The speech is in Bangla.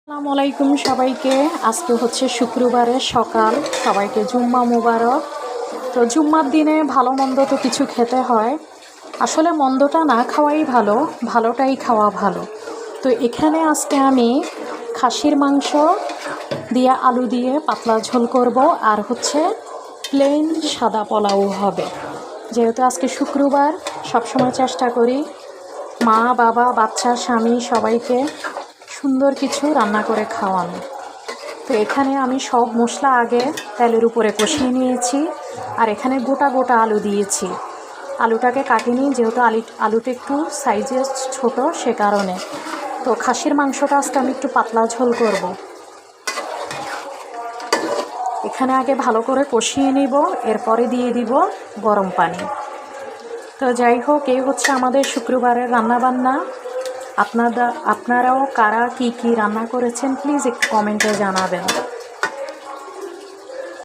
আসসালামু আলাইকুম সবাইকে। আজকে হচ্ছে শুক্রবারের সকাল। সবাইকে জুম্মা মুবারক। তো জুম্মার দিনে ভালো মন্দ তো কিছু খেতে হয়। আসলে মন্দটা না খাওয়াই ভালো, ভালোটাই খাওয়া ভালো। তো এখানে আজকে আমি খাসির মাংস দিয়ে আলু দিয়ে পাতলা ঝোল করব, আর হচ্ছে প্লেন সাদা পোলাও হবে। যেহেতু আজকে শুক্রবার, সবসময় চেষ্টা করি মা বাবা বাচ্চা স্বামী সবাইকে সুন্দর কিছু রান্না করে খাওয়ানো। তো এখানে আমি সব মশলা আগে তেলের উপরে কষিয়ে নিয়েছি, আর এখানে গোটা গোটা আলু দিয়েছি। আলুটাকে কাটিনি, যেহেতু আলুটা একটু সাইজে ছোট, সে কারণে। তো খাসির মাংসটা আজকে আমি একটু পাতলা ঝোল করব। এখানে আগে ভালো করে কষিয়ে নিব, এরপরে দিয়ে দিব গরম পানি। তো যাই হোক, এই হচ্ছে আমাদের শুক্রবারের রান্নাবান্না। আপনারাও কারা কি কি রান্না করেছেন প্লিজ একটু কমেন্টে জানাবেন।